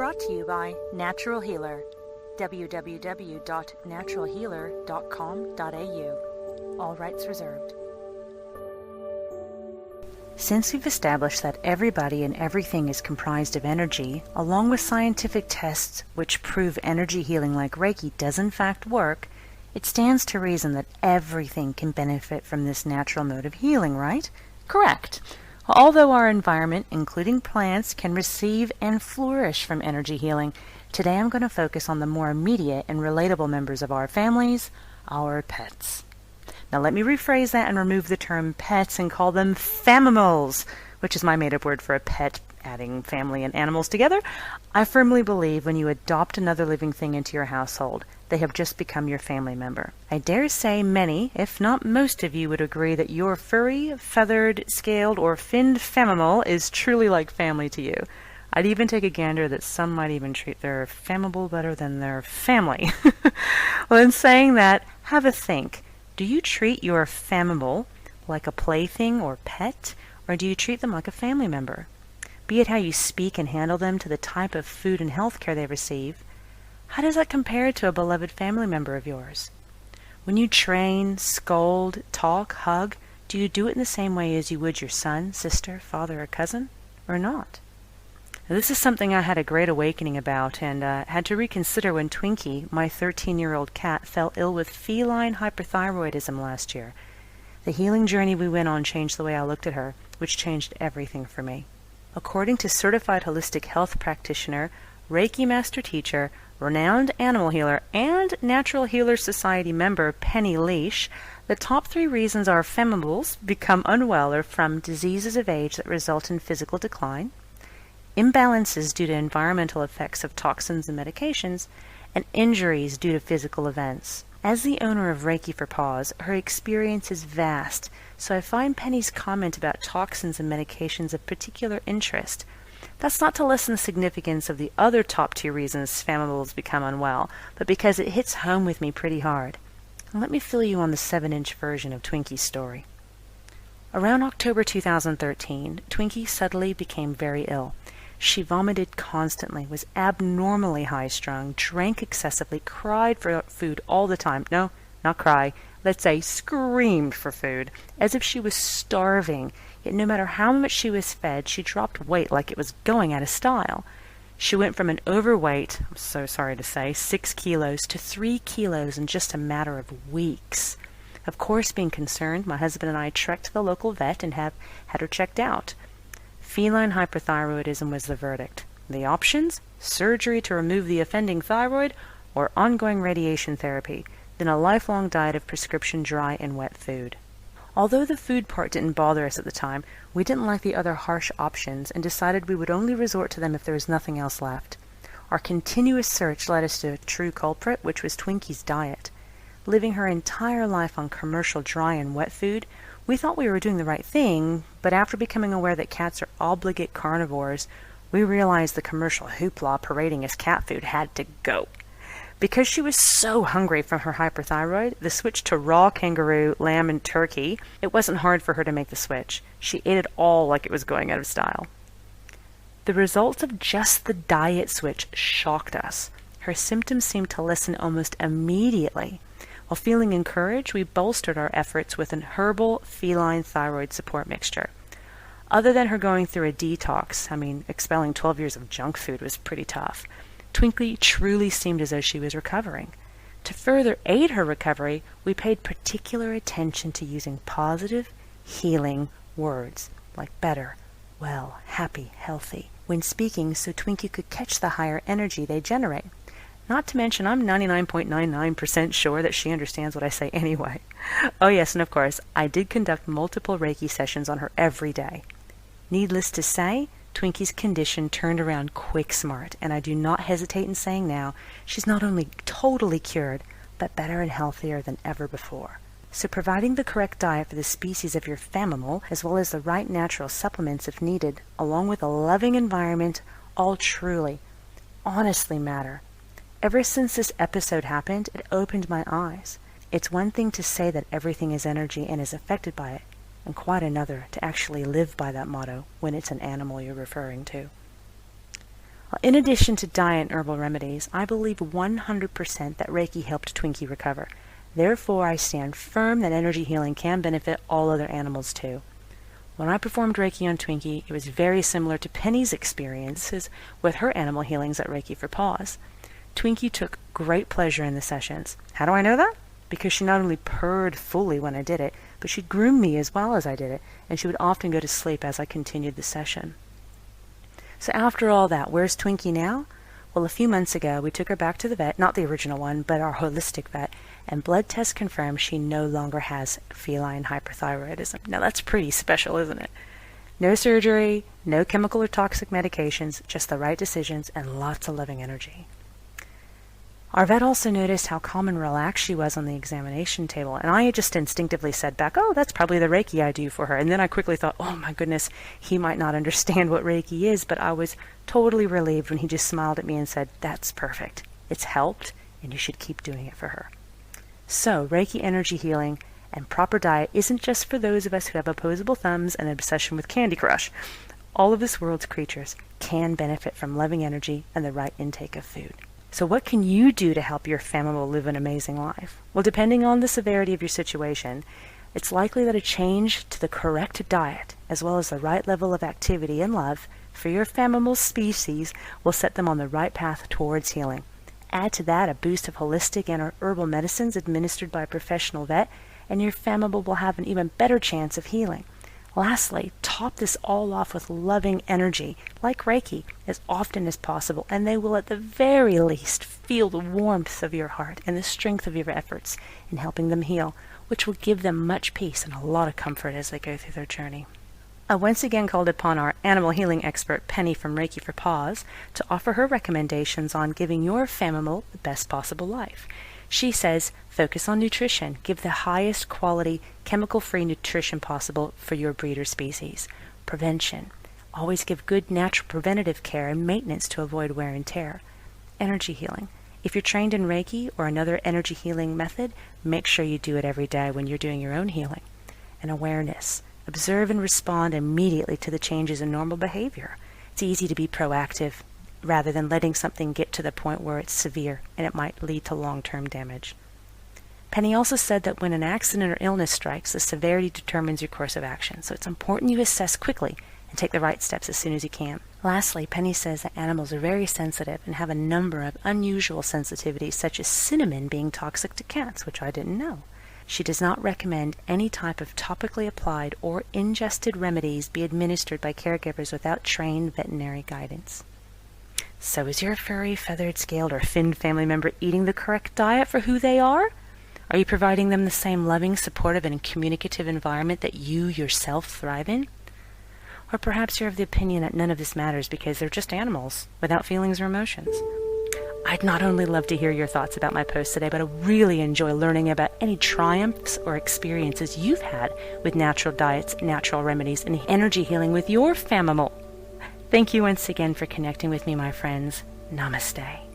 Brought to you by Natural Healer. www.naturalhealer.com.au. All rights reserved. Since we've established that everybody and everything is comprised of energy, along with scientific tests which prove energy healing like Reiki does in fact work, it stands to reason that everything can benefit from this natural mode of healing, right? Correct. Although our environment, including plants, can receive and flourish from energy healing, today I'm going to focus on the more immediate and relatable members of our families, our pets. Now let me rephrase that and remove the term pets and call them famimals, which is my made-up word for a pet, adding family and animals together. I firmly believe when you adopt another living thing into your household, they have just become your family member. I dare say many, if not most of you, would agree that your furry, feathered, scaled, or finned famimal is truly like family to you. I'd even take a gander that some might even treat their famimal better than their family. Well, in saying that, have a think. Do you treat your famimal like a plaything or pet, or do you treat them like a family member? Be it how you speak and handle them to the type of food and health care they receive, how does that compare to a beloved family member of yours? When you train, scold, talk, hug, do you do it in the same way as you would your son, sister, father, or cousin, or not? Now, this is something I had a great awakening about and had to reconsider when Twinkie, my 13-year-old cat, fell ill with feline hyperthyroidism last year. The healing journey we went on changed the way I looked at her, which changed everything for me. According to certified holistic health practitioner, Reiki master teacher, renowned animal healer, and Natural Healer Society member Penny Leash, the top 3 reasons our famimals become unwell are from diseases of age that result in physical decline, imbalances due to environmental effects of toxins and medications, and injuries due to physical events. As the owner of Reiki for Paws, her experience is vast, so I find Penny's comment about toxins and medications of particular interest. That's not to lessen the significance of the other top 2 reasons famimals become unwell, but because it hits home with me pretty hard. And let me fill you on the 7-inch version of Twinkie's story. Around October 2013, Twinkie suddenly became very ill. She vomited constantly, was abnormally high-strung, drank excessively, cried for food all the time. No, not cry. Let's say screamed for food, as if she was starving. Yet no matter how much she was fed, she dropped weight like it was going out of style. She went from an overweight, I'm so sorry to say, 6 kilos to 3 kilos in just a matter of weeks. Of course, being concerned, my husband and I trekked to the local vet and had her checked out. Feline hyperthyroidism was the verdict. The options? Surgery to remove the offending thyroid or ongoing radiation therapy, then a lifelong diet of prescription dry and wet food. Although the food part didn't bother us at the time, we didn't like the other harsh options and decided we would only resort to them if there was nothing else left. Our continuous search led us to a true culprit, which was Twinkie's diet. Living her entire life on commercial dry and wet food, we thought we were doing the right thing, but after becoming aware that cats are obligate carnivores, we realized the commercial hoopla parading as cat food had to go. Because she was so hungry from her hyperthyroid, the switch to raw kangaroo, lamb, and turkey, it wasn't hard for her to make the switch. She ate it all like it was going out of style. The results of just the diet switch shocked us. Her symptoms seemed to lessen almost immediately. While feeling encouraged, we bolstered our efforts with an herbal feline thyroid support mixture. Other than her going through a detox, expelling 12 years of junk food was pretty tough, Twinkie truly seemed as though she was recovering. To further aid her recovery, we paid particular attention to using positive, healing words like better, well, happy, healthy when speaking so Twinkie could catch the higher energy they generate. Not to mention, I'm 99.99% sure that she understands what I say anyway. Oh yes, and of course, I did conduct multiple Reiki sessions on her every day. Needless to say, Twinkie's condition turned around quick smart, and I do not hesitate in saying now, she's not only totally cured, but better and healthier than ever before. So providing the correct diet for the species of your famimal, as well as the right natural supplements if needed, along with a loving environment, all truly, honestly matter. Ever since this episode happened, it opened my eyes. It's one thing to say that everything is energy and is affected by it, and quite another to actually live by that motto when it's an animal you're referring to. Well, in addition to diet and herbal remedies, I believe 100% that Reiki helped Twinkie recover. Therefore, I stand firm that energy healing can benefit all other animals too. When I performed Reiki on Twinkie, it was very similar to Penny's experiences with her animal healings at Reiki for Paws. Twinkie took great pleasure in the sessions. How do I know that? Because she not only purred fully when I did it, but she groomed me as well as I did it, and she would often go to sleep as I continued the session. So after all that, where's Twinkie now? Well, a few months ago, we took her back to the vet, not the original one, but our holistic vet, and blood tests confirmed she no longer has feline hyperthyroidism. Now that's pretty special, isn't it? No surgery, no chemical or toxic medications, just the right decisions and lots of loving energy. Our vet also noticed how calm and relaxed she was on the examination table, and I just instinctively said back, oh, that's probably the Reiki I do for her. And then I quickly thought, oh my goodness, he might not understand what Reiki is, but I was totally relieved when he just smiled at me and said, that's perfect. It's helped, and you should keep doing it for her. So, Reiki energy healing and proper diet isn't just for those of us who have opposable thumbs and an obsession with Candy Crush. All of this world's creatures can benefit from loving energy and the right intake of food. So what can you do to help your family live an amazing life? Well, depending on the severity of your situation, it's likely that a change to the correct diet, as well as the right level of activity and love for your family species, will set them on the right path towards healing. Add to that a boost of holistic and herbal medicines administered by a professional vet, and your family will have an even better chance of healing. Lastly, top this all off with loving energy, like Reiki, as often as possible, and they will at the very least feel the warmth of your heart and the strength of your efforts in helping them heal, which will give them much peace and a lot of comfort as they go through their journey. I once again called upon our animal healing expert, Penny from Reiki for Paws, to offer her recommendations on giving your family the best possible life. She says, focus on nutrition. Give the highest quality, chemical-free nutrition possible for your breeder species. Prevention. Always give good natural preventative care and maintenance to avoid wear and tear. Energy healing. If you're trained in Reiki or another energy healing method, make sure you do it every day when you're doing your own healing. And awareness. Observe and respond immediately to the changes in normal behavior. It's easy to be proactive rather than letting something get to the point where it's severe and it might lead to long-term damage. Penny also said that when an accident or illness strikes, the severity determines your course of action, so it's important you assess quickly and take the right steps as soon as you can. Lastly, Penny says that animals are very sensitive and have a number of unusual sensitivities, such as cinnamon being toxic to cats, which I didn't know. She does not recommend any type of topically applied or ingested remedies be administered by caregivers without trained veterinary guidance. So is your furry, feathered, scaled, or finned family member eating the correct diet for who they are? Are you providing them the same loving, supportive, and communicative environment that you yourself thrive in? Or perhaps you're of the opinion that none of this matters because they're just animals, without feelings or emotions. I'd not only love to hear your thoughts about my post today, but I really enjoy learning about any triumphs or experiences you've had with natural diets, natural remedies, and energy healing with your family. Thank you once again for connecting with me, my friends. Namaste.